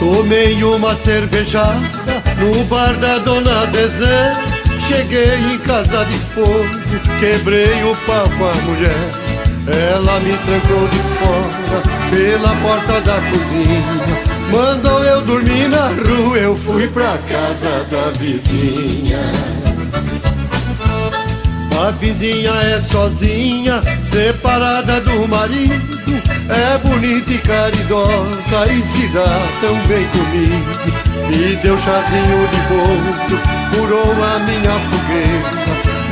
Tomei uma cervejada no bar da Dona Zezé. Cheguei em casa de fogo, quebrei o pau com a mulher. Ela me trancou de fora pela porta da cozinha. Mandou eu dormir na rua, eu fui pra casa da vizinha. A vizinha é sozinha, separada do marido. É bonita e caridosa e se dá tão bem comigo. Me deu chazinho de bolso, curou a minha fogueira.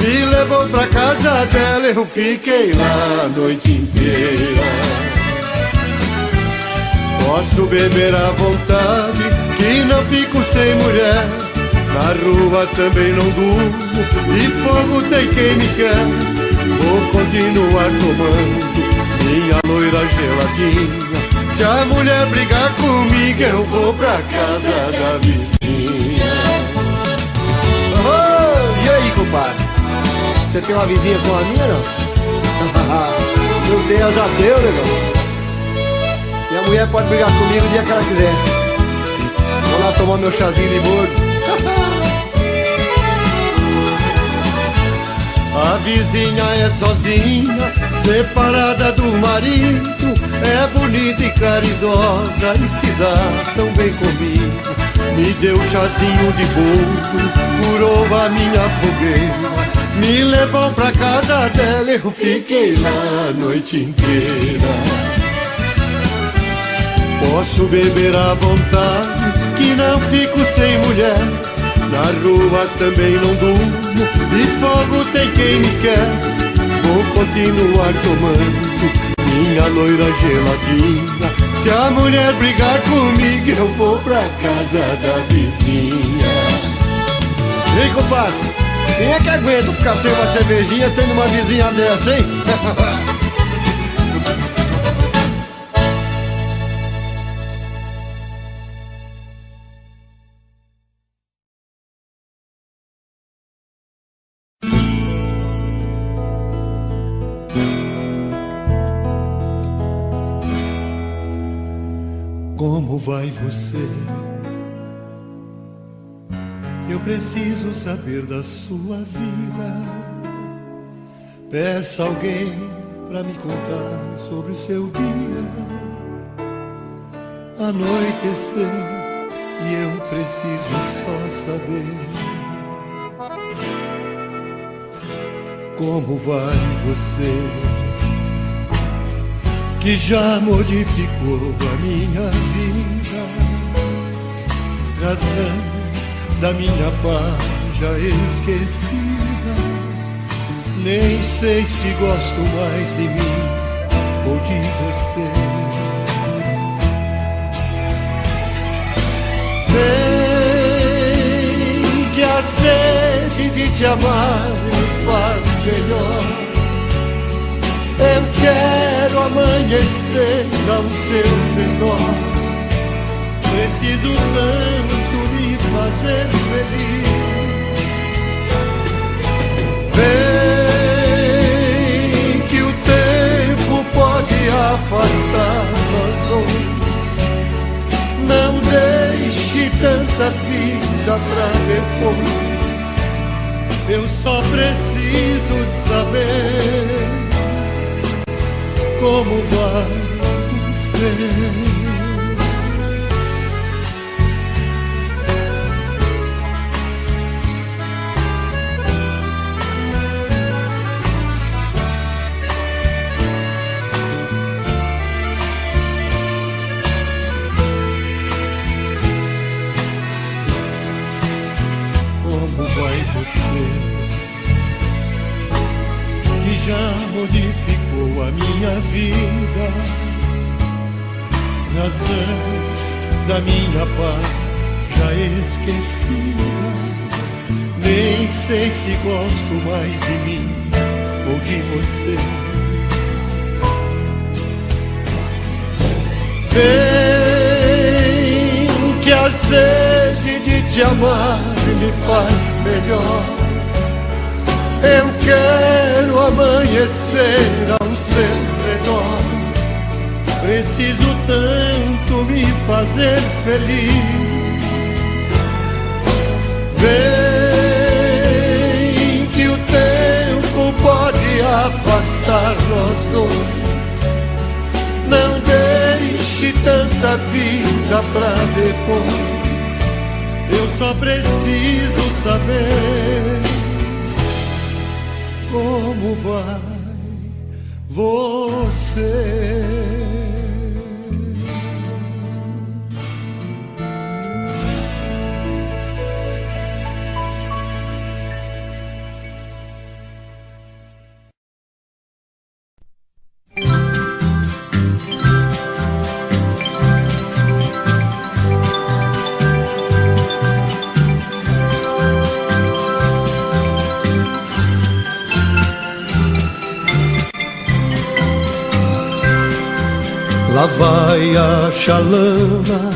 Me levou pra casa dela, eu fiquei lá a noite inteira. Posso beber à vontade, que não fico sem mulher. Na rua também não durmo, e fogo tem quem me quer. Vou continuar tomando minha loira geladinha. Se a mulher brigar comigo, eu vou pra casa da vizinha. Oh, e aí, compadre? Você tem uma vizinha com a minha, não? Meu Deus, já deu, negão. Minha mulher pode brigar comigo o dia que ela quiser. Vou lá tomar meu chazinho de bordo. A vizinha é sozinha, separada do marido. É bonita e caridosa e se dá tão bem comigo. Me deu chazinho de bolo, curou a minha fogueira. Me levou pra casa dela, eu fiquei lá a noite inteira. Posso beber à vontade, que não fico sem mulher. Na rua também não durmo, e fogo tem quem me quer. Vou continuar tomando minha loira geladinha. Se a mulher brigar comigo, eu vou pra casa da vizinha. Ei, compadre, quem é que aguenta ficar sem uma cervejinha tendo uma vizinha dessa, hein? Como vai você? Eu preciso saber da sua vida. Peça alguém pra me contar sobre o seu dia. Anoiteceu e eu preciso só saber. Como vai você? Que já modificou a minha vida. Razão da minha paz já esquecida. Nem sei se gosto mais de mim ou de você. Vem que a sede de te amar me faz melhor. Eu quero amanhecer ao seu redor. Preciso tanto me fazer feliz. Vem que o tempo pode afastar nós dois. Não deixe tanta vida pra depois. Eu só preciso saber como vai você. Como vai você, que já modificou a minha vida. Razão da minha paz já esquecida. Nem sei se gosto mais de mim ou de você. Vem que a sede de te amar me faz melhor. Eu quero amanhecer ao seu redor. Preciso tanto me fazer feliz. Vem que o tempo pode afastar nós dois. Não deixe tanta vida pra depois. Eu só preciso saber como vai você. Lá vai a chalana,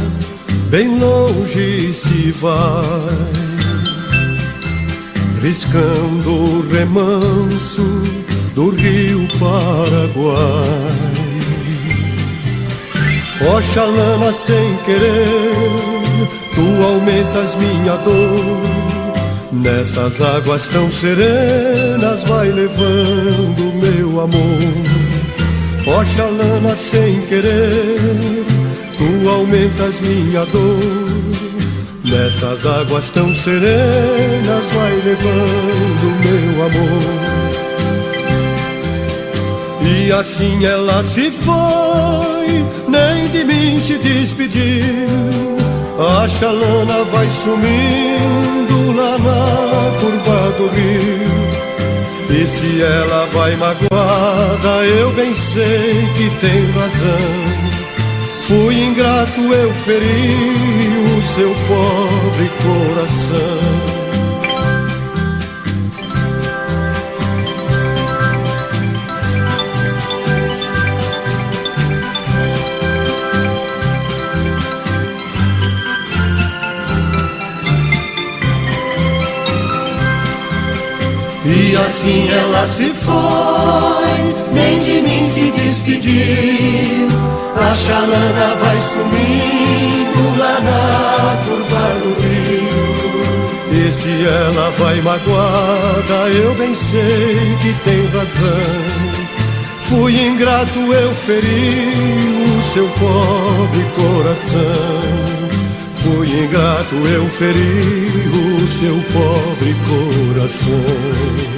bem longe se vai, riscando o remanso do rio Paraguai. Ó chalana, sem querer, tu aumentas minha dor. Nessas águas tão serenas vai levando meu amor. Ó chalana, sem querer, tu aumentas minha dor. Nessas águas tão serenas vai levando meu amor. E assim ela se foi, nem de mim se despediu. A chalana vai sumindo lá na curva do rio. E se ela vai magoada, eu bem sei que tem razão. Fui ingrato, eu feri o seu pobre coração. E assim ela se foi, nem de mim se despediu. A chalana vai sumindo lá na curva do rio. E se ela vai magoada, eu bem sei que tem razão. Fui ingrato, eu feri o seu pobre coração. Fui ingrato, eu feri o seu pobre coração.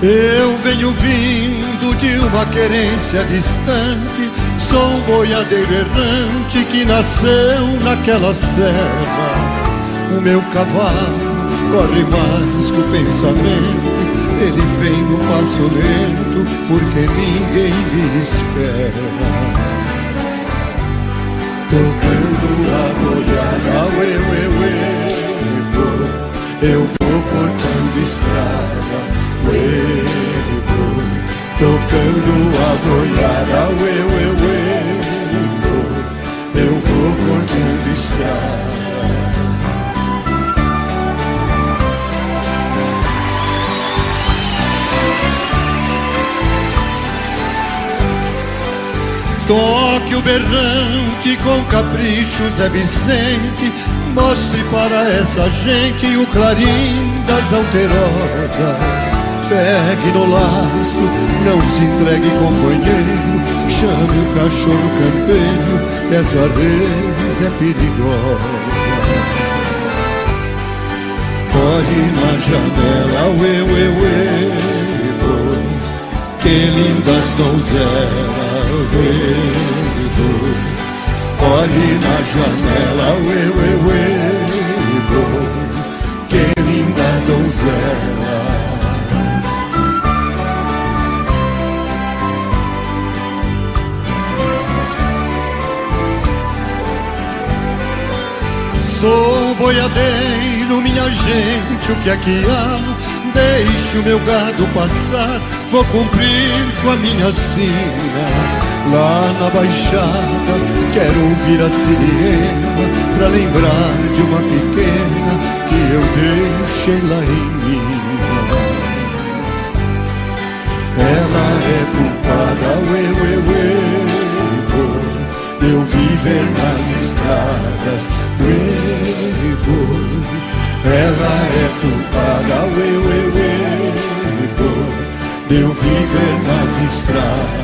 Eu venho vindo de uma querência distante. Sou um boiadeiro errante que nasceu naquela serra. O meu cavalo corre mais que o pensamento. Ele vem no passo lento porque ninguém me espera. Tocando a boiada, uê, uê, uê, eu vou cortando estrada. Tocando a boiada, uê, uê, uê, eu vou cortando estrada. Toque o berrante com capricho, Zé Vicente. Mostre para essa gente o clarim das alterosas. pegue no laço, não se entregue, companheiro. Chame o cachorro campeiro, que essa res é perigosa. Olhe na janela, uê, uê, uê, uê, que lindas donzelas, uê, uê. Olhe na janela, uê, uê, uê, uê, que linda donzela. Sou boiadeiro, minha gente, o que é que há? Deixe o meu gado passar, vou cumprir com a minha sina. Lá na baixada, quero ouvir a sirena, pra lembrar de uma pequena que eu deixei lá em Minas. Ela é culpada, uê, uê, uê, uê, eu viver nas estradas, uê, uê. Ela é culpada, uê, uê, uê, uê, eu viver nas estradas.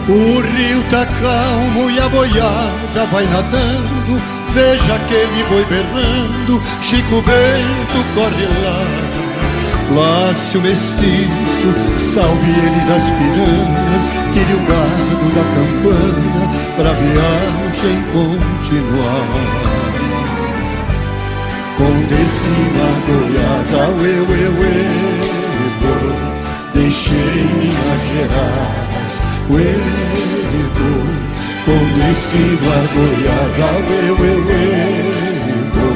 O rio tá calmo e a boiada vai nadando. Veja aquele boi berrando, Chico Bento corre lá. Lace o mestiço, salve ele das piranhas, tire o gado da campana pra viagem continuar. Com destino a Goiás, uê, uê, uê, uê, deixei Minas Gerais, uê, uê, com destino a Goiás, uê, uê, uê, uê,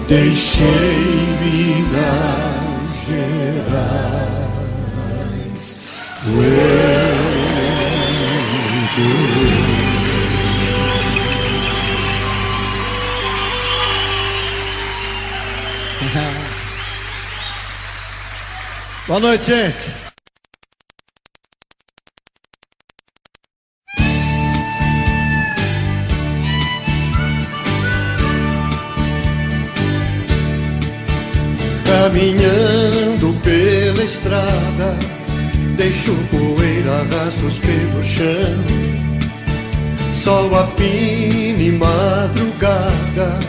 deixei Minas Gerais, uê, uê. Boa noite, gente. Caminhando pela estrada, deixo poeira, rastros pelo chão. Sol a pina e madrugada,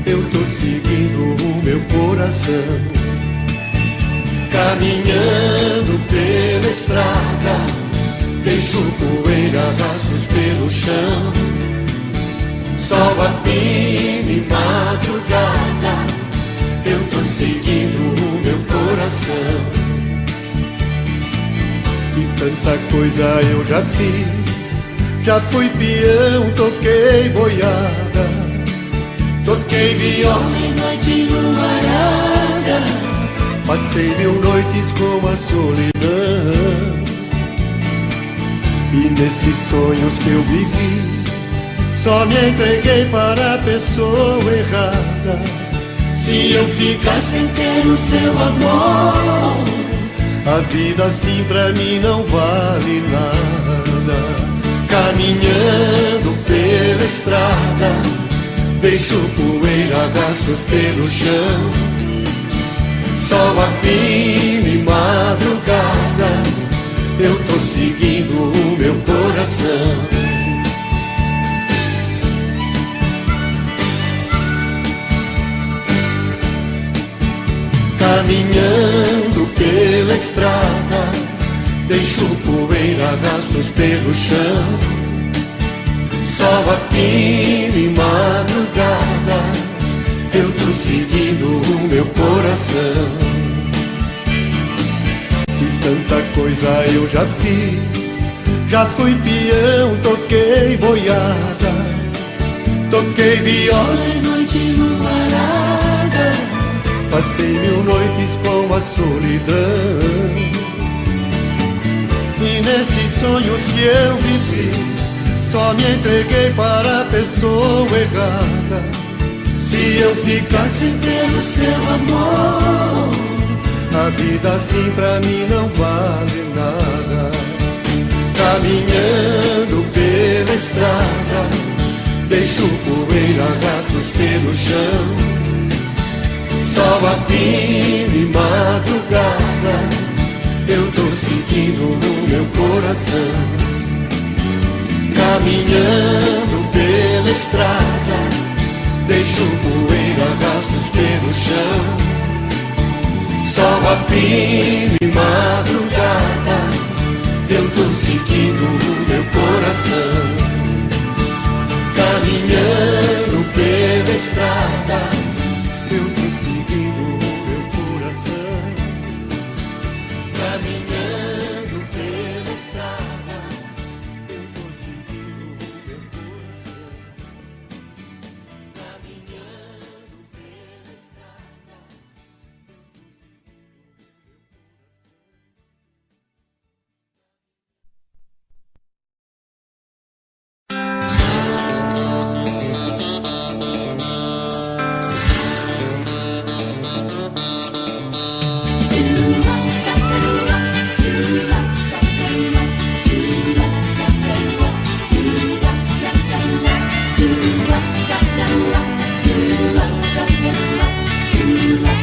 eu tô seguindo o meu coração. Caminhando pela estrada, deixo poeira, rastros pelo chão. Sol a pina e madrugada, eu tô seguindo o meu coração. E tanta coisa eu já fiz, já fui peão, toquei boiada, toquei viola em noite luarada, passei 1000 noites com a solidão. E nesses sonhos que eu vivi, só me entreguei para a pessoa errada. Se eu ficar sem ter o seu amor, a vida assim pra mim não vale nada. Caminhando pela estrada, deixo poeira, rastros pelo chão. Sol a pina e madrugada, eu tô seguindo o meu coração. Caminhando pela estrada, deixo poeira, rastros pelo chão. Sol a pina e madrugada, eu tô seguindo o meu coração. E tanta coisa eu já fiz, já fui peão, toquei boiada, toquei viola em noite luarada, passei 1000 noites com a solidão. E nesses sonhos que eu vivi, só me entreguei para a pessoa errada. Se eu ficar sem ter o seu amor, a vida assim pra mim não vale nada. Caminhando pelo estrada, deixo poeira, rastros pelo chão. Sol a fim e madrugada, eu tô sentindo no meu coração. Caminhando pela estrada, deixo poeira, rastros pelo chão. Sol a fim e madrugada, eu tô seguindo o meu coração. Caminhando pela estrada, eu tô seguindo o meu coração. Caminhando pela estrada, eu tô seguindo o meu coração. Caminhando pela estrada, eu tô seguindo o meu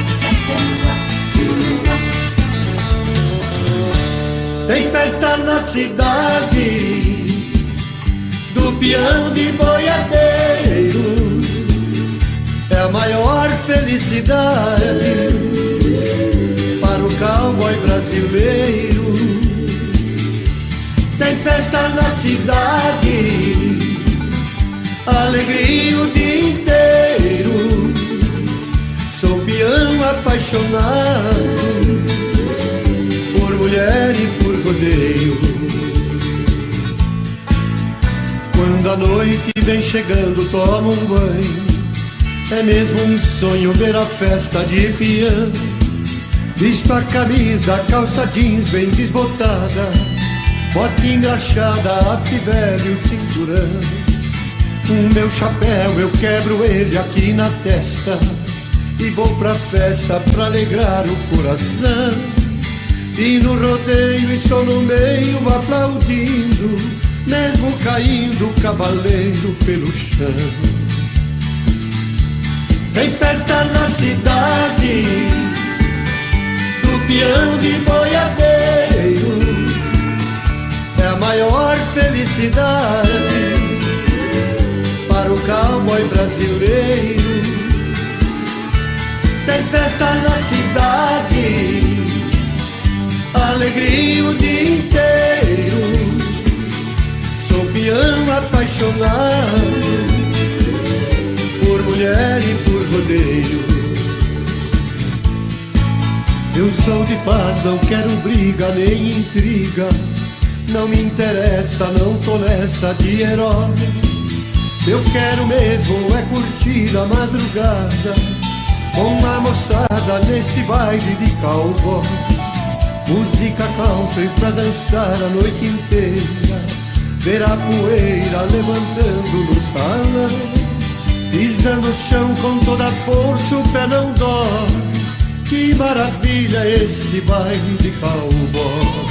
Tem festa na cidade do peão de boiadeiro, é a maior felicidade para o cowboy brasileiro. Tem festa na cidade, alegria o dia inteiro. Sou peão apaixonado por mulher e por rodeio. Quando a noite vem chegando, tomo um banho. É mesmo um sonho ver a festa de peão. Visto a camisa, a calça jeans bem desbotada, bota engraxada, a fivela e o cinturão. O meu chapéu eu quebro ele aqui na testa e vou pra festa pra alegrar o coração. E no rodeio estou no meio aplaudindo, mesmo caindo o cavaleiro pelo chão. Tem festa na cidade do peão de boiadeiro, é a maior felicidade para o cowboy brasileiro. Tem festa na cidade, alegria o dia inteiro. Sou peão apaixonado por mulher e por rodeio. Eu sou de paz, não quero briga nem intriga. Não me interessa, não tô nessa de herói. Eu quero mesmo é curtir a madrugada com a moçada nesse baile de cowboy. Música country pra dançar a noite inteira, ver a poeira levantando no salão. Pisa no chão com toda a força, o pé não dói. Que maravilha este baile de cowboy.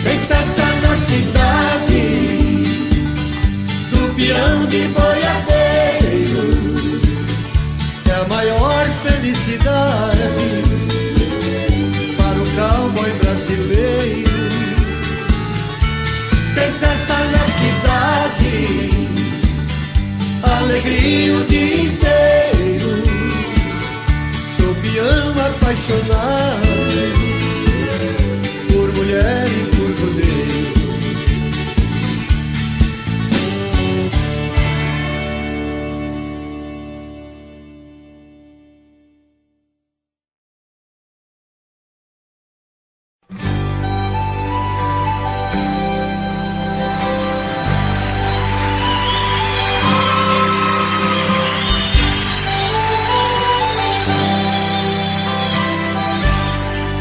Tem festa na cidade do peão de boiadeiro, é a maior felicidade para o cowboy brasileiro. Tem festa na cidade, alegria o dia inteiro. Sou peão apaixonado por mulher e por rodeio.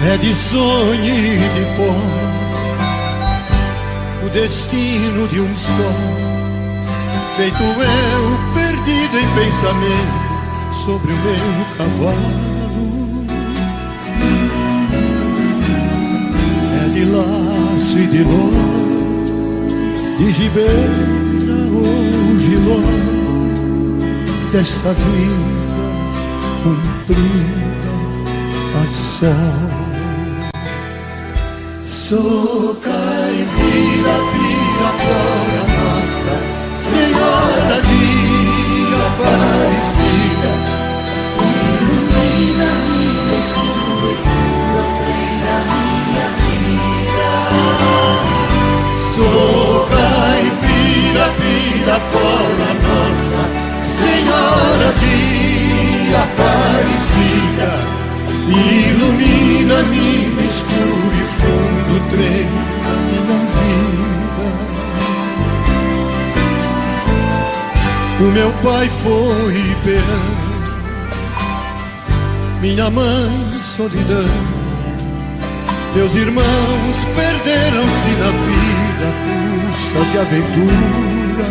É de sonho e de pó o destino de um só, feito eu perdido em pensamento, sobre o meu cavalo. É de laço e de ló, de gibeira ou giló, desta vida cumprida a sol. Sou caipira, pirapora nossa Senhora de Aparecida, ilumina minha escuridão, treina minha vida. sou caipira, pirapora nossa Senhora de Aparecida, ilumina minha escuro e fundo trem da minha vida. O meu pai foi peão, minha mãe solidão, meus irmãos perderam-se na vida à custa de aventura.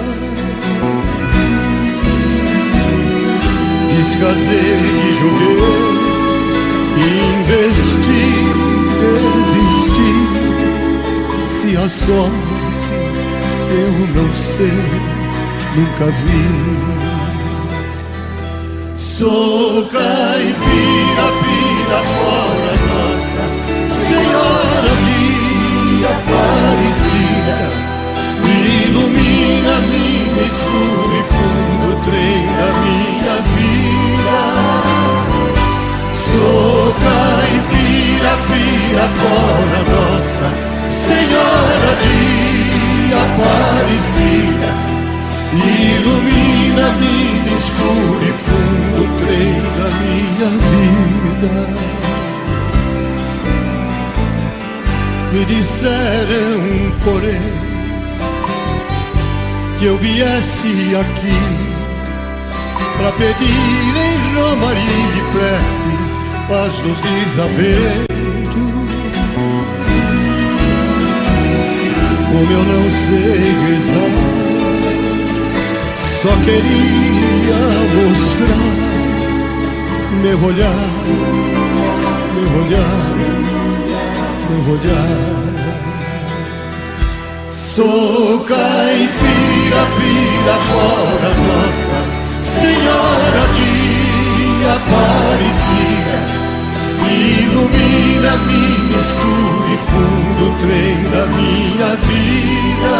Descasei e joguei, investi, desisti. Se a sorte eu não sei, nunca vi. Sou caipira, pirapora nossa Senhora de Aparecida, ilumina minha escuro e fundo trem da minha vida. Sou caipira, pirapora nossa Senhora de Aparecida, ilumina minha escuro e fundo trem da minha vida. Me disseram, porém, que eu viesse aqui pra pedir em romaria e prece paz nos desaventos. Como eu não sei rezar, só queria mostrar meu olhar, meu olhar, meu olhar. Sou caipira, pirapora nossa Senhora de Aparecida, ilumina minha escuro e fundo trem da minha vida.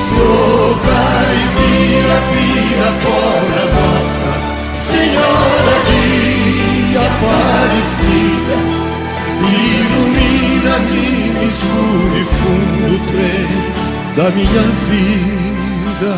Sou caipira, pirapora nossa Senhora de Aparecida, ilumina minha escuro e fundo trem da minha vida.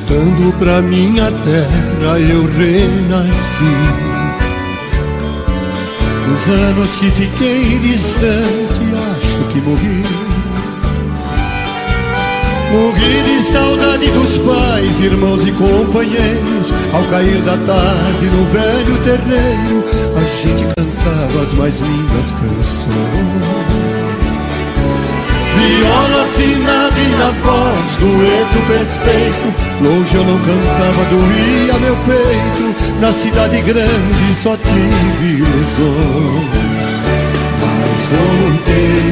Voltando pra minha terra eu renasci. Nos anos que fiquei distante acho que morri. Morri de saudade dos pais, irmãos e companheiros. Ao cair da tarde no velho terreiro a gente cantava as mais lindas canções. Viola afinada e na voz, dueto perfeito. Longe eu não cantava, doía meu peito. Na cidade grande só tive ilusões.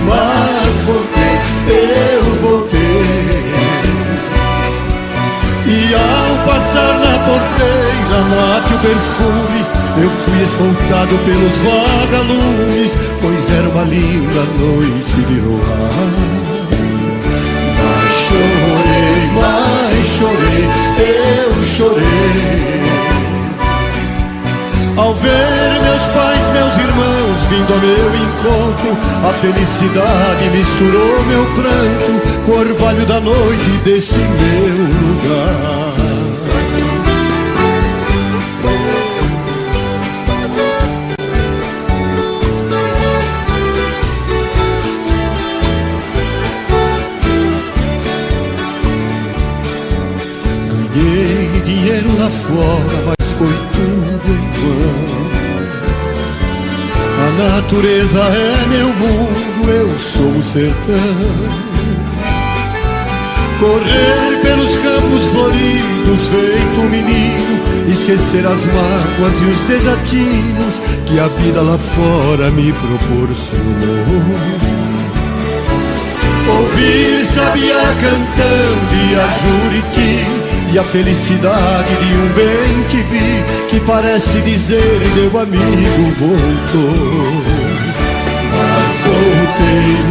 Mas voltei, eu voltei. E ao passar na porteira, mate o perfume, eu fui escoltado pelos vagalumes, pois era uma linda noite de luar. Mas chorei, eu chorei. Ao ver meus pais, meus irmãos vindo ao meu encontro, a felicidade misturou meu pranto com o orvalho da noite deste meu lugar. Ganhei dinheiro lá fora, mas foi tudo em vão. A natureza é meu mundo, eu sou o sertão. Correr pelos campos floridos feito um menino, esquecer as mágoas e os desatinos que a vida lá fora me proporcionou. Ouvir sabiá cantando e a Juriti, e a felicidade de um bem-te-vi que parece dizer meu amigo voltou.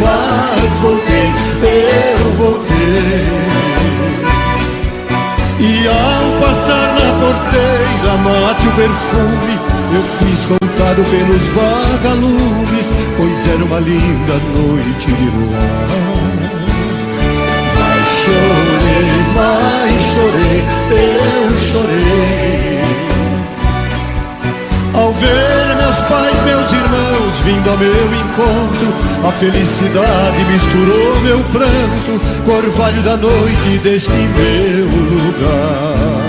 Mas voltei, eu voltei. E ao passar na porteira, mate o perfume, eu fiz contado pelos vagalumes, pois era uma linda noite de luar. Mas chorei, eu chorei. Ao ver meus pais, meus irmãos vindo ao meu encontro, a felicidade misturou meu pranto com o orvalho da noite deste meu lugar.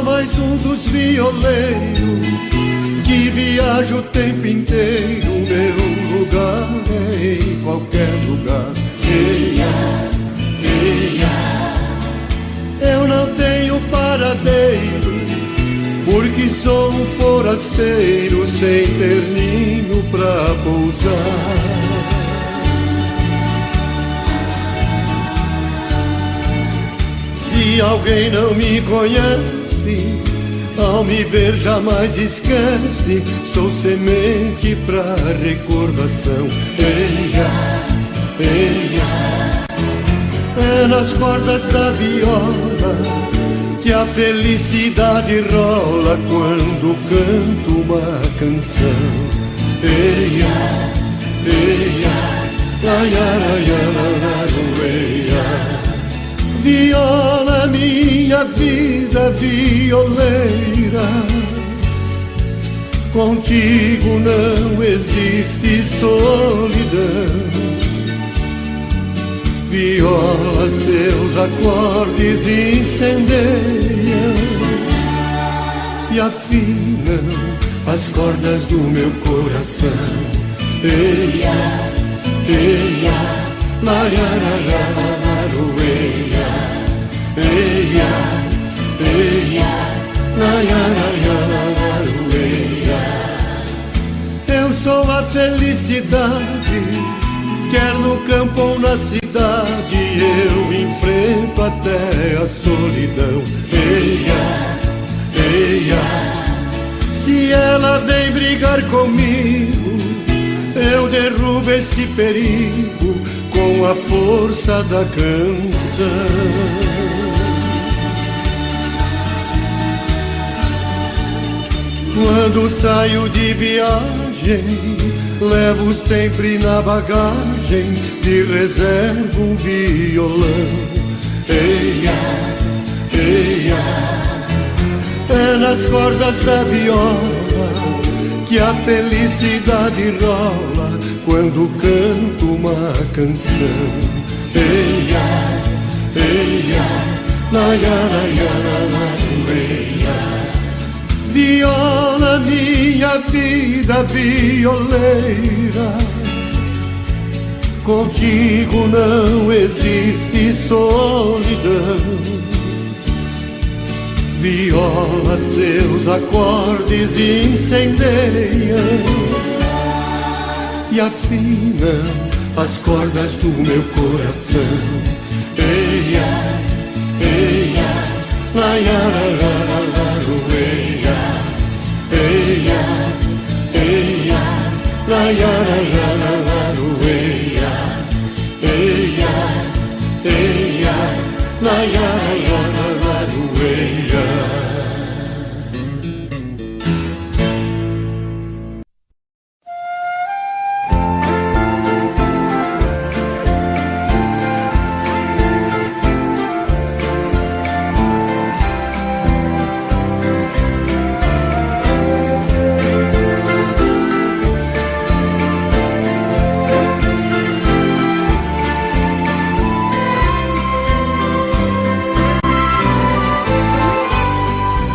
Mais um dos violeiros que viaja o tempo inteiro. Meu lugar é em qualquer lugar. Eia, eia. Eu não tenho paradeiro, porque sou um forasteiro sem ter ninho pra pousar. Se alguém não me conhece, ao me ver jamais esquece, sou semente pra recordação. Eia, eia. É nas cordas da viola que a felicidade rola quando canto uma canção. Eia, eia, laia, laia, laia, eia. Viola, minha vida violeira, contigo não existe solidão. Viola, seus acordes incendeiam e afinam as cordas do meu coração. Eia, eia, laia, laia, laia, eia. Eia, eia, laia, laia, laia, eia. Eu sou a felicidade, quer no campo ou na cidade, eu enfrento até a solidão. Eia, eia. Se ela vem brigar comigo, eu derrubo esse perigo com a força da canção. Quando saio de viagem, levo sempre na bagagem de reserva um violão. Eia, eia. É nas cordas da viola que a felicidade rola quando canto uma canção. Eia, eia, laia, laia, laia, eia. Viola, minha vida violeira, contigo não existe solidão. viola seus acordes incendeiam e afinam as cordas do meu coração. Eia, eia, laia, eia, eia, eia, laia, eia, eia, eia, laia, eia.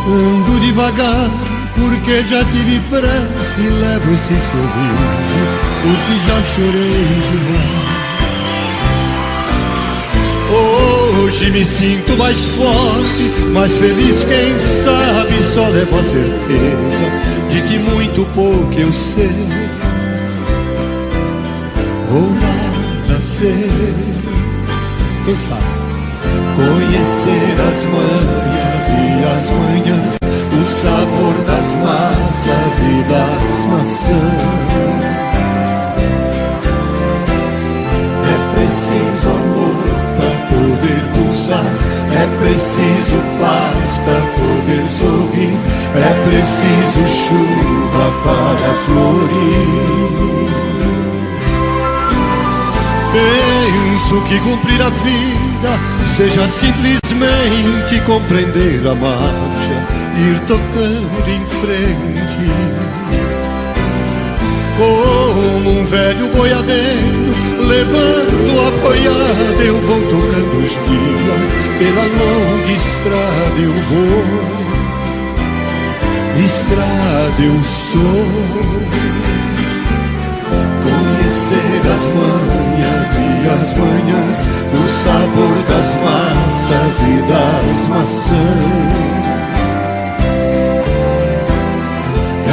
Ando devagar porque já tive pressa e levo esse sorriso porque já chorei demais. Hoje me sinto mais forte, mais feliz, quem sabe só levo a certeza de que muito pouco eu sei ou nada sei. Quem sabe? Conhecer as manhas e as manhãs, o sabor das massas e das maçãs. É preciso amor para poder pulsar, é preciso paz para poder sorrir, é preciso chuva para florir. Penso que cumprir a vida seja simplesmente compreender a marcha, ir tocando em frente. Como um velho boiadeiro, levando a boiada, eu vou tocando os dias, pela longa estrada eu vou, estrada eu sou. Conhecer as manhas e as manhãs, o sabor das massas e das maçãs.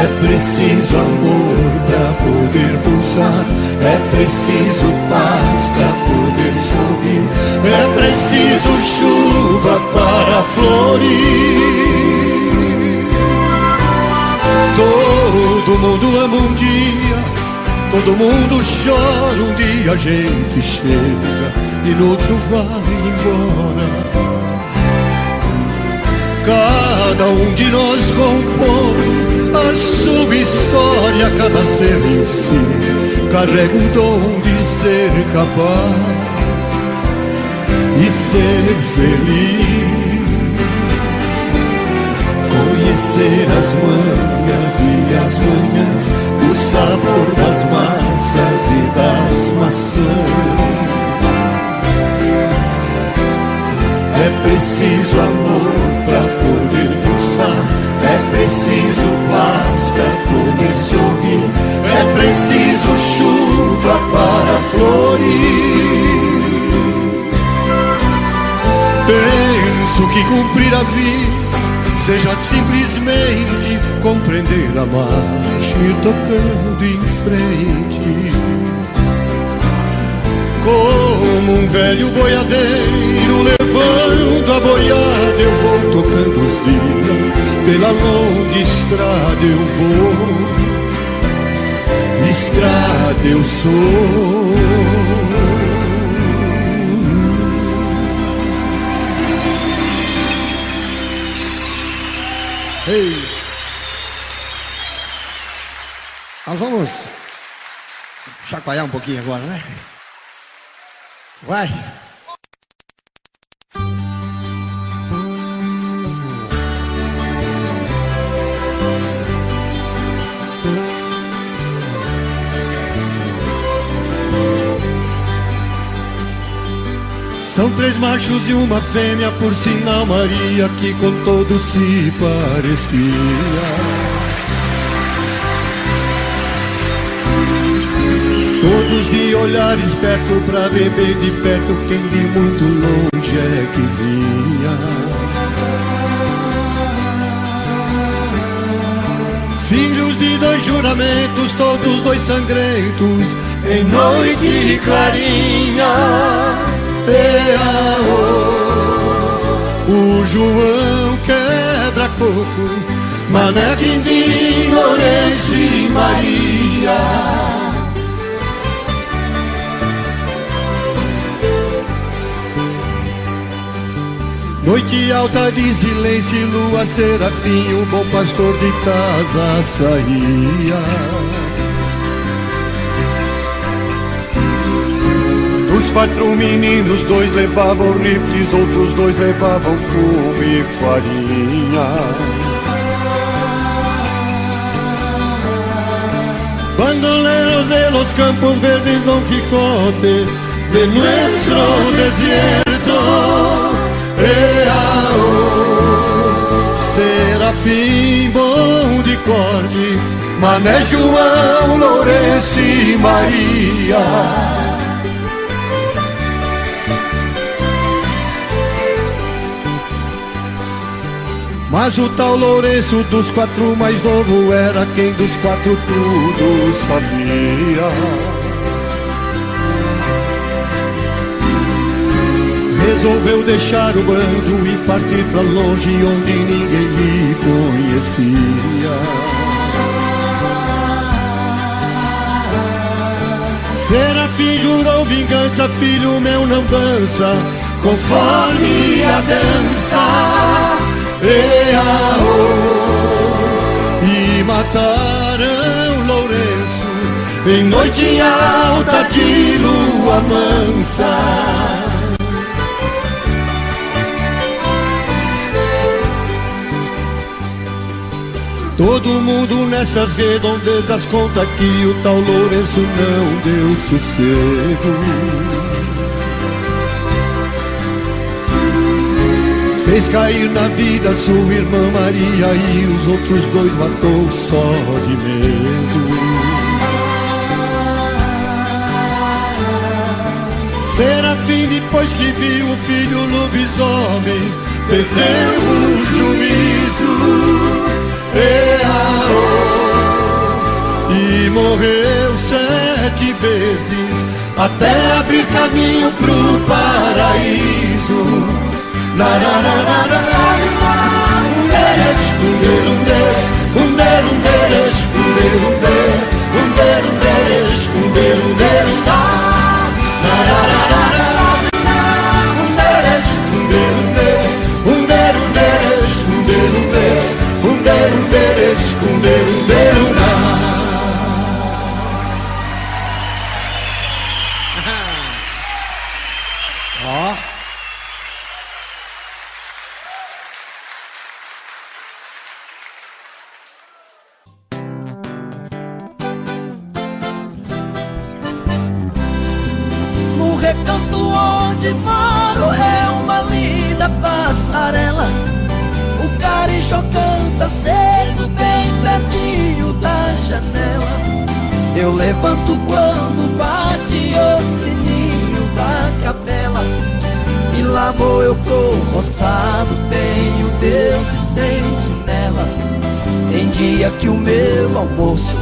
É preciso amor para poder pulsar, é preciso paz para poder sorrir, é preciso chuva para florir. Todo mundo ama um dia, todo mundo chora, um dia a gente chega e no outro vai embora. Cada um de nós compõe a sua história, cada ser em si carrega o dom de ser capaz e ser feliz. Conhecer as manhas e as manhãs, o sabor das massas e das maçãs. É preciso amor para poder pulsar, é preciso paz para poder sorrir, é preciso chuva para florir. Penso que cumprir a vida seja simplesmente compreender a marcha, ir tocando em frente. Como um velho boiadeiro, levando a boiada, eu vou tocando os dias, pela longa estrada eu vou, estrada eu sou. Ei. Nós vamos chacoalhar um pouquinho agora, né? Vai! São três machos e uma fêmea, por sinal Maria, que com todos se parecia. Todos de olhar esperto pra beber de perto quem de muito longe é que vinha. dois juramentos, todos dois sangrentos, em noite clarinha. O João quebra coco, Mané, Quindim, Lourenço e Maria. noite alta de silêncio e lua serafim, o bom pastor de casa saía. Dos quatro meninos, dois levavam rifles, outros dois levavam fumo e farinha. Bandoleros de los campos verdes, Don Quijote de nuestro desierto. Serafim bom de corte, Mané, João, Lourenço e Maria. mas o tal Lourenço dos quatro mais novo era quem dos quatro tudo sabia. Resolveu deixar o bando e partir pra longe onde ninguém lhe conhecia. Serafim jurou vingança, filho meu não dança conforme a dança. E mataram Lourenço em noite alta de lua mansa. Todo mundo nessas redondezas conta que o tal Lourenço não deu sossego. Fez cair na vida sua irmã Maria e os outros dois matou só de medo. Serafim, depois que viu o filho lobisomem, perdeu o juízo. E morreu 7 vezes até abrir caminho pro paraíso. No recanto onde moro é uma linda passarela. O carijó canta cedo bem pertinho da janela. Eu levanto quando bate o sininho da capela. E lá vou eu pro roçado, tenho Deus e sentinela. Tem dia que o meu almoço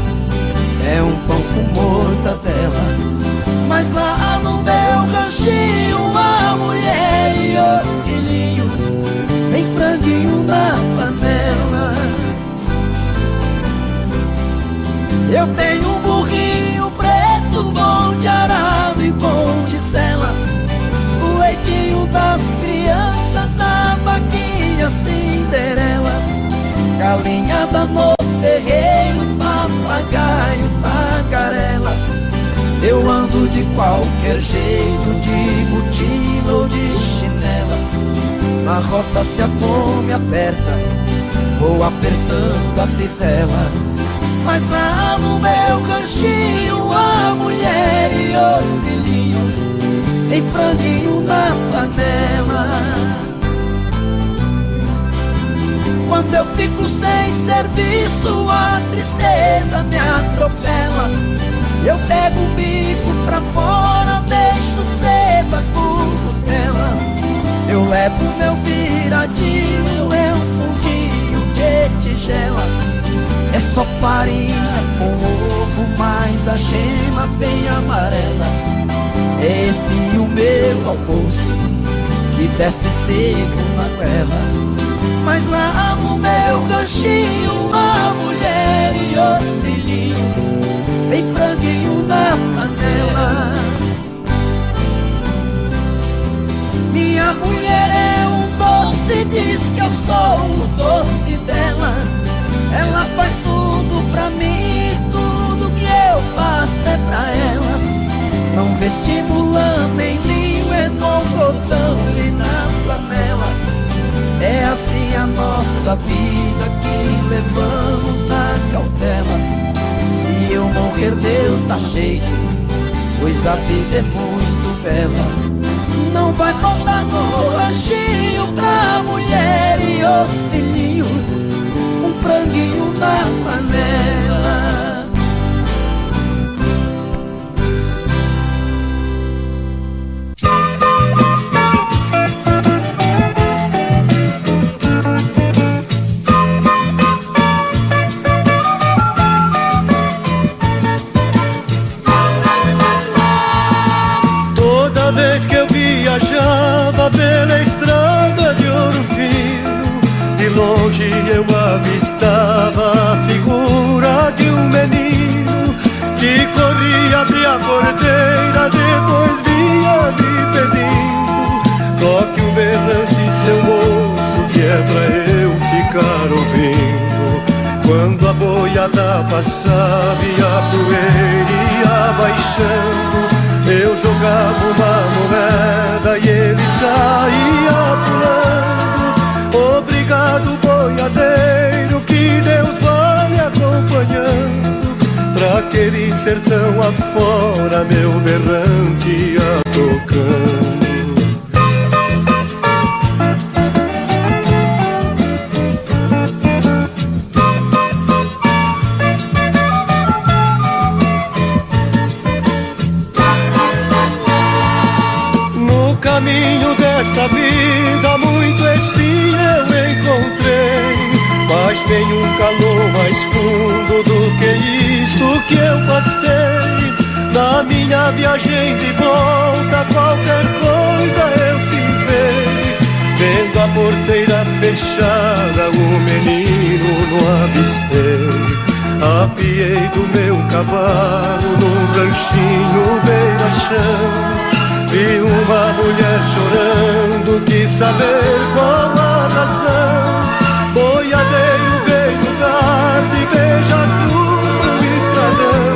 é um pão com mortadela. Mas lá no meu ranchinho a mulher e os filhinhos tem franguinho na panela. Eu tenho um burrinho preto, bom de arado e bom de sela. O leitinho das crianças, a vaquinha Cinderela. Galinhada no terreiro, papagaio, tagarela. Eu ando de qualquer jeito, de botina ou de chinela. Na roça se a fome aperta, vou apertando a fivela. Mas lá no meu ranchinho a mulher e os filhinhos tem franguinho na panela. Quando eu fico sem serviço, a tristeza me atropela. Eu pego o bico pra fora, deixo cedo a currutela. Eu levo meu viradinho, é um fundinho de tigela. É só farinha gema bem amarela. É esse o meu almoço que desce seco na goela. Mas lá no meu ranchinho a mulher e os filhinhos tem franguinho na panela. Minha mulher é um doce, diz que eu sou o doce dela. Ela faz tudo pra mim, tudo que eu faço é pra ela. Não vestibulando nem linho, é no cordão e na flanela. É assim a nossa vida que levamos na cautela. Se eu morrer Deus tá cheio, pois a vida é muito bela. Não vai faltar no ranchinho pra mulher e os filhinhos um franguinho na panela. Viajava pela estrada de Ouro Fino, de longe eu avistava a figura de um menino que corria, abria a porteira, depois vinha me pedindo: toque um berrante, seu moço, que é pra eu ficar ouvindo. Quando a boiada passava e a poeira ia baixando, eu jogava uma moeda e ele saía pulando. Obrigado, boiadeiro, que Deus vá me acompanhando. Pra aquele sertão afora, meu berrante ia tocando. Caminho desta vida, muito espinho eu encontrei, mas tem um calor mais fundo do que isto que eu passei. Na minha viagem de volta, qualquer coisa eu cismei. Vendo a porteira fechada, o menino não avistei. Apiei do meu cavalo num ranchinho beira-chão. Vi uma mulher chorando, quis saber qual a razão. Boiadeiro veio tarde, veja a cruz do estradão.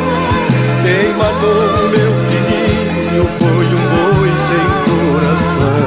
Quem matou o meu filhinho foi um boi sem coração.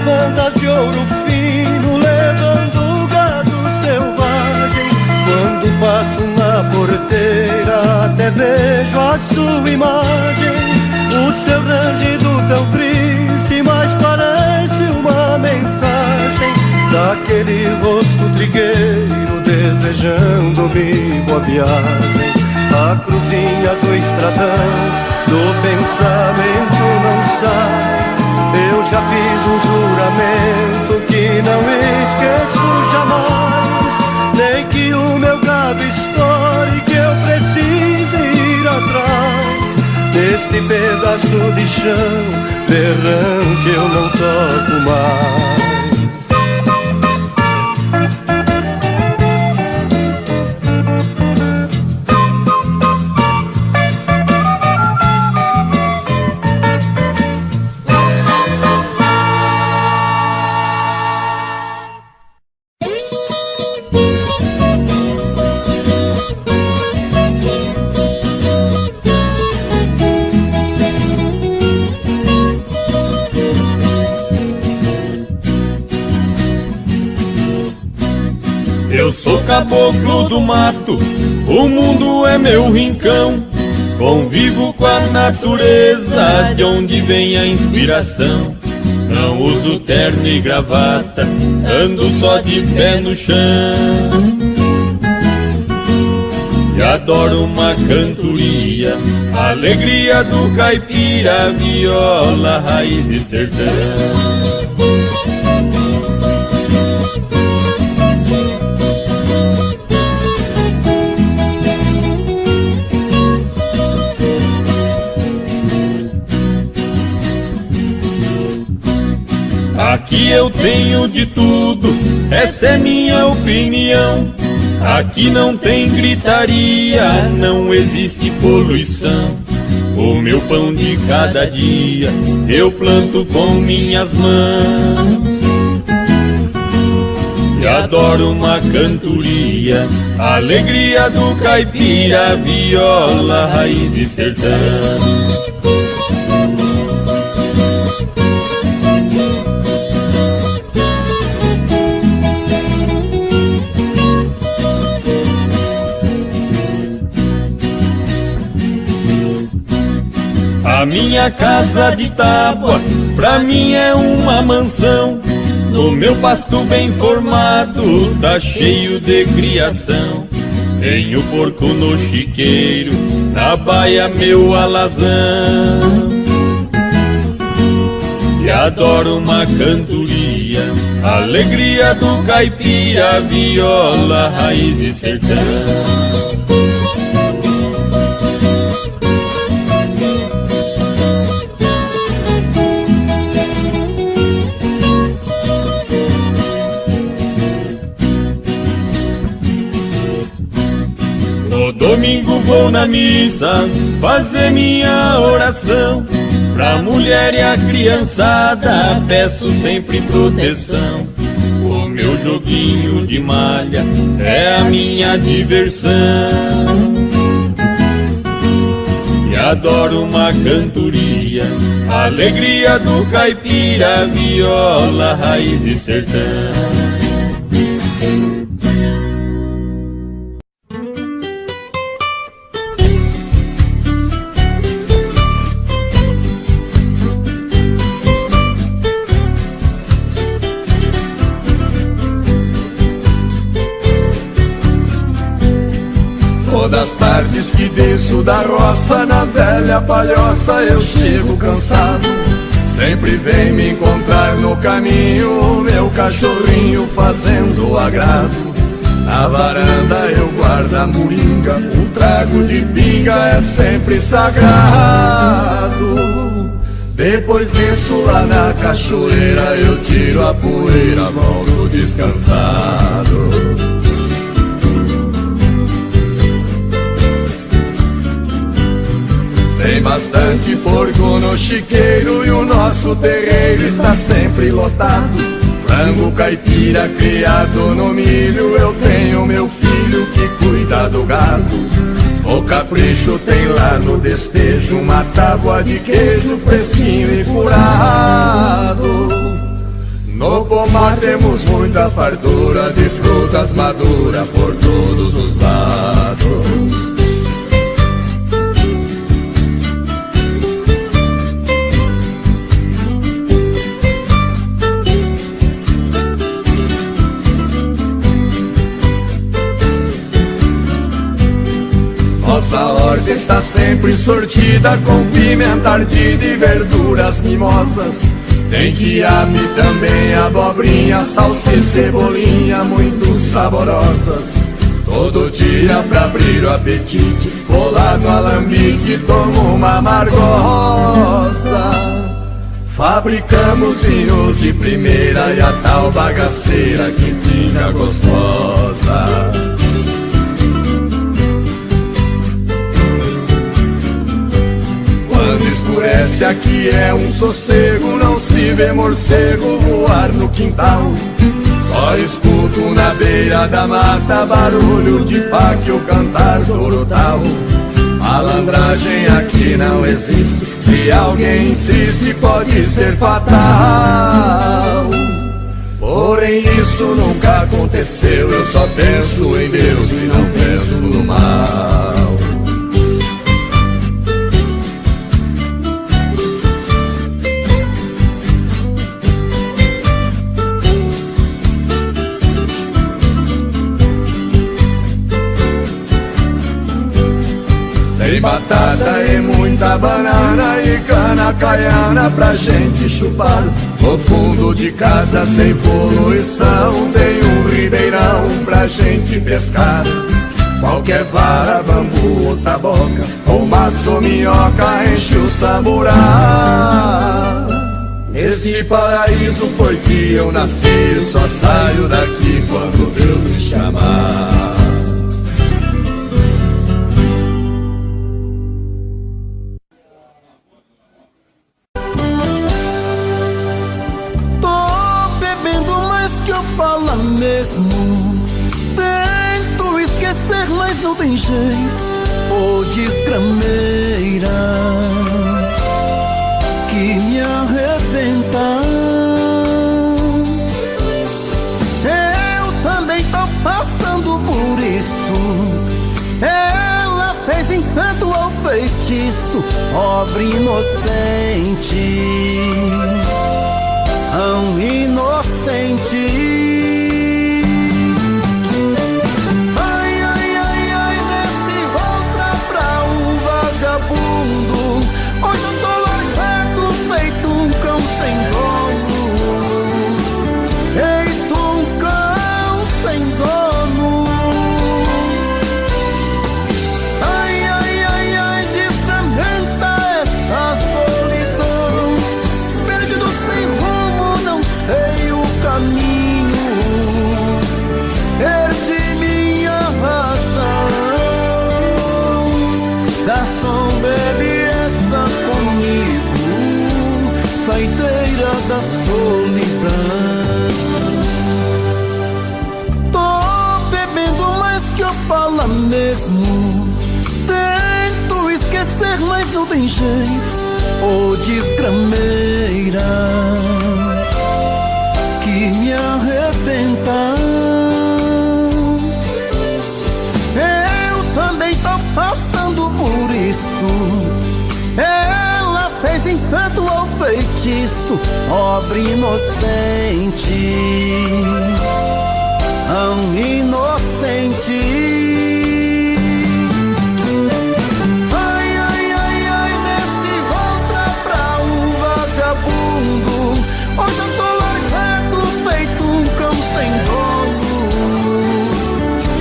Bandas de Ouro Fino, levando gado selvagem. Quando passo na porteira, até vejo a sua imagem. O seu rangido tão triste, mas parece uma mensagem daquele rosto trigueiro, desejando-me boa viagem. A cruzinha do estradão, do pensamento não sai. Eu já fiz um juramento que não esqueço jamais. Nem que o meu gado estoure, que eu precise ir atrás. Neste pedaço de chão, berrante eu não toco mais. Eu sou caboclo do mato, o mundo é meu rincão. Convivo com a natureza, de onde vem a inspiração. Não uso terno e gravata, ando só de pé no chão. E adoro uma cantoria, alegria do caipira, viola, raiz e sertão. Aqui eu tenho de tudo, essa é minha opinião. Aqui não tem gritaria, não existe poluição. O meu pão de cada dia eu planto com minhas mãos. E adoro uma cantoria, alegria do caipira, viola, raiz e sertão. A minha casa de tábua, pra mim é uma mansão. No meu pasto bem formado, tá cheio de criação. Tenho porco no chiqueiro, na baia meu alazão. E adoro uma cantoria, alegria do caipira, viola, raiz e sertão. Domingo vou na missa fazer minha oração. Pra mulher e a criançada peço sempre proteção. O meu joguinho de malha é a minha diversão. E adoro uma cantoria, alegria do caipira, viola, raiz e sertão. Das tardes que desço da roça, na velha palhoça eu chego cansado. Sempre vem me encontrar no caminho, meu cachorrinho fazendo agrado. Na varanda eu guardo a moringa, um trago de pinga é sempre sagrado. Depois desço lá na cachoeira, eu tiro a poeira, volto descansado. Tem bastante porco no chiqueiro e o nosso terreiro está sempre lotado. Frango caipira criado no milho, eu tenho meu filho que cuida do gado. O capricho tem lá no despejo uma tábua de queijo fresquinho e curado. No pomar temos muita fartura de frutas maduras por todos os lados. Nossa horta está sempre sortida com pimenta ardida e verduras mimosas. Tem quiabo e também abobrinha, salsicha e cebolinha muito saborosas. Todo dia pra abrir o apetite, vou lá no alambique e tomo uma amargosa. Fabricamos vinhos de primeira e a tal bagaceira que fica gostosa. Quando escurece aqui é um sossego, não se vê morcego voar no quintal. Só escuto na beira da mata barulho de páquio cantar total. Malandragem aqui não existe, se alguém insiste pode ser fatal. Porém isso nunca aconteceu, eu só penso em Deus e não penso no mal. Tem batata e muita banana e cana caiana pra gente chupar. No fundo de casa sem poluição tem um ribeirão pra gente pescar. Qualquer vara, bambu ou taboca, ou maço ou minhoca enche o samburá. Neste paraíso foi que eu nasci, só saio daqui quando Deus me chamar. Fala mesmo, tento esquecer, mas não tem jeito. Ô desgrameira que me arrebenta. Eu também tô passando por isso. Ela fez encanto ou feitiço, pobre inocente, tão inocente. Hoje eu tô largado, feito um cão sem dono. Feito um cão sem dono. Ai, ai, ai, ai, desfragmenta essa solidão. Perdido sem rumo, não sei o caminho. Perdi minha razão. Garçom, bebe comigo, saideira da solidão. Tô bebendo mais que eu falo mesmo. Tento esquecer, mas não tem jeito. Ô desgrameira que me arrebenta. Eu também tô passando por isso. Ela fez encanto ou feitiço, pobre inocente, tão inocente. Ai, ai, ai, ai, desce outra pra um vagabundo. Hoje eu tô largado, feito um cão sem dono.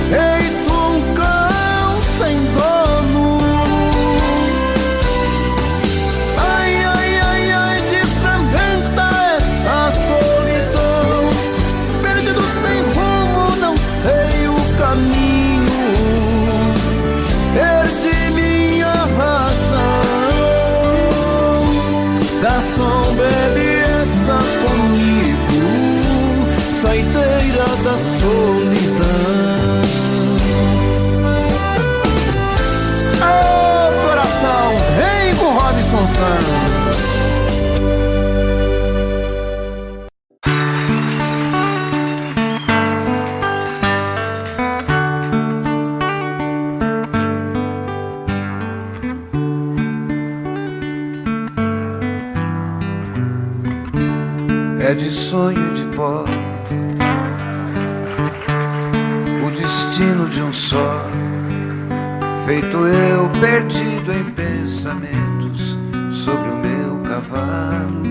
Feito um cão sem dono. Garçom, bebe essa comigo, saideira da solidão. Ô coração, vem com Robson Santos. É de sonho de pó, o destino de um só, feito eu perdido em pensamentos sobre o meu cavalo.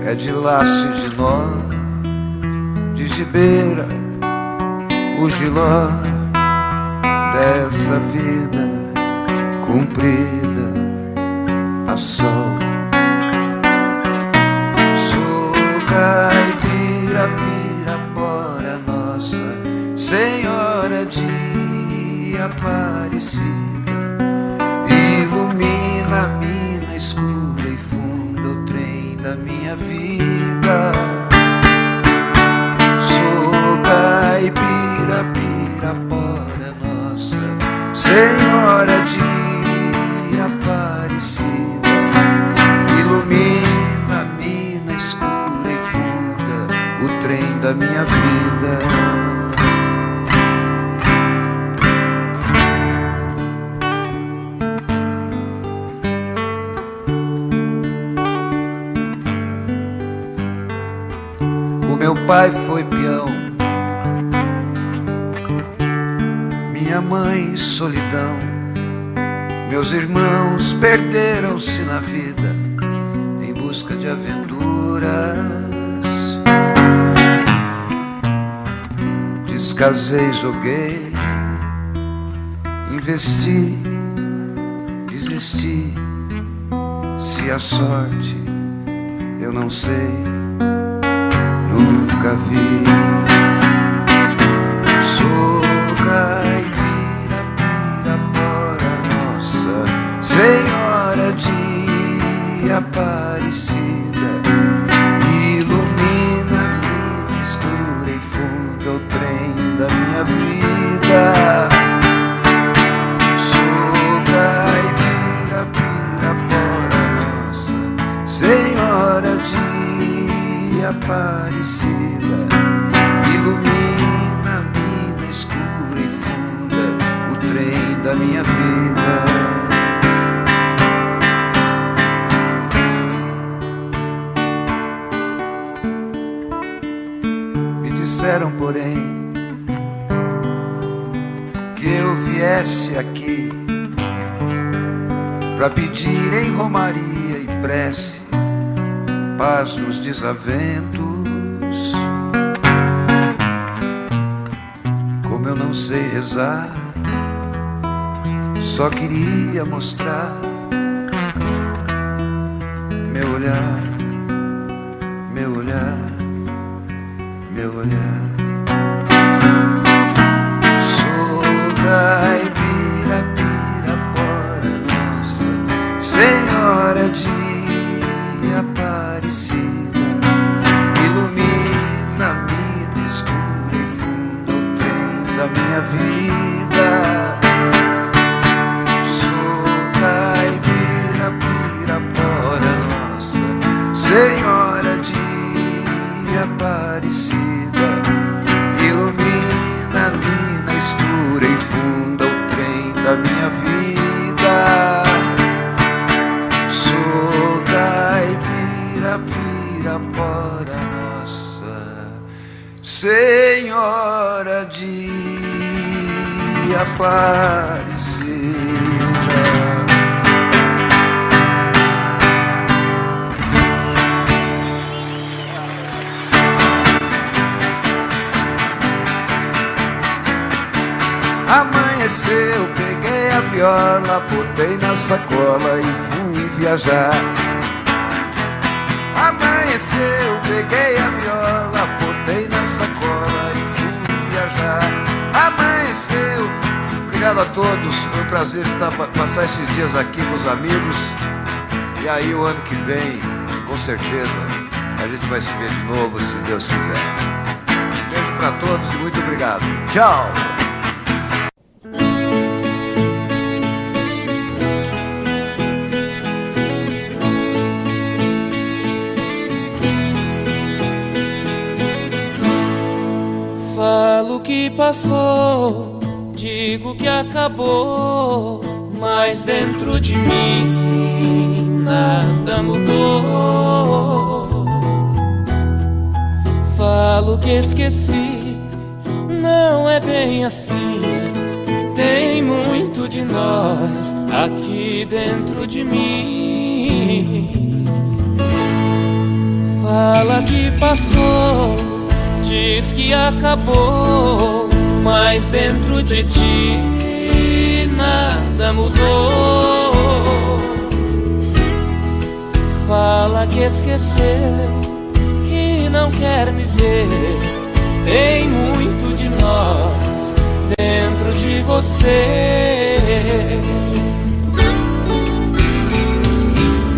É de laço e de nó, de gibeira, o giló dessa vida cumprida a sol. Sou caipira, pirapora nossa Senhora de Aparecida, ilumina a mina escura e funda o trem da minha vida. Sou caipira, pirapora nossa Senhora de Aparecida, ilumina a mina escura e funda o trem da minha vida. O meu pai foi peão minha mãe, solidão. Meus irmãos perderam-se na vida em busca de aventuras. Descasei, joguei, investi, desisti. Se a sorte eu não sei, nunca vi. Sou caipira, Pirapora, Nossa Senhora de Aparecida, ilumina minha escura e funda o trem da minha vida. Sou caipira, Pirapora, Nossa Senhora de Aparecida, ilumina a mina escura e funda o trem da minha vida. Me disseram, porém, que eu viesse aqui pra pedir em romaria e prece paz nos desaventos. Como eu não sei rezar, só queria mostrar meu olhar, meu olhar, meu olhar. Sou caipira, Pirapora, Nossa Senhora de Aparecida, ilumina a mina escura e funda o trem da minha vida. Sou caipira, Pirapora, Nossa Senhora de Aparecida, ilumina a mina escura e funda o trem da minha vida. Pirapora, Nossa Senhora de Aparecida. Amanheceu, peguei a viola, botei na sacola e fui viajar. Amanheceu, peguei a viola, botei na sacola e fui viajar. Amanheceu. Obrigado a todos, foi um prazer passar esses dias aqui com os amigos. E aí o ano que vem, com certeza, a gente vai se ver de novo, se Deus quiser. Beijo pra todos e muito obrigado. Tchau! Falo que passou, digo que acabou, mas dentro de mim nada mudou. Falo que esqueci, não é bem assim. Tem muito de nós aqui dentro de mim. Fala que passou, diz que acabou, mas dentro de ti nada mudou. Fala que esqueceu, que não quer me ver. Tem muito de nós dentro de você.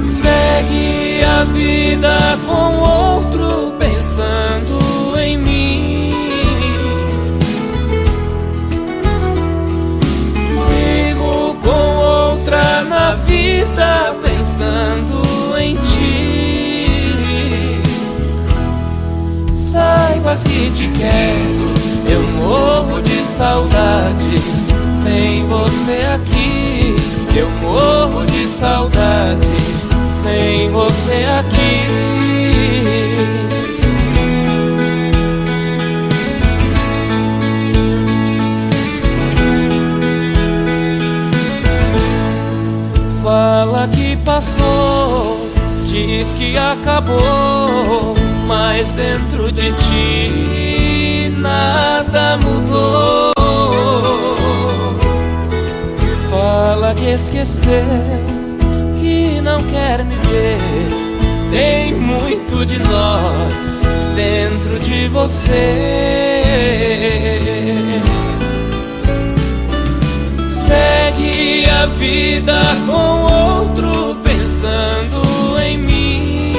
Segue a vida com outro pensando em mim. Sigo com outra na vida pensando em ti. Saibas que te quero, eu morro de saudades sem você aqui. Eu morro de saudades sem você aqui. que acabou, mas dentro de ti nada mudou. Fala que esqueceu, que não quer me ver. Tem muito de nós dentro de você. Segue a vida com outro pensando em mim.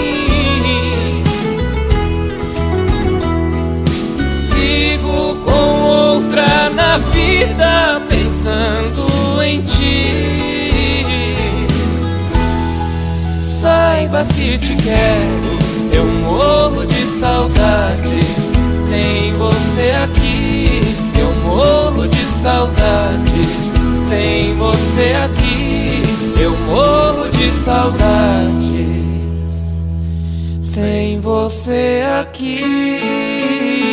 Sigo com outra na vida pensando em ti. Saibas que te quero, eu morro de saudades. Sem você aqui, eu morro de saudades. Sem você aqui, eu morro de saudades. Sem você aqui.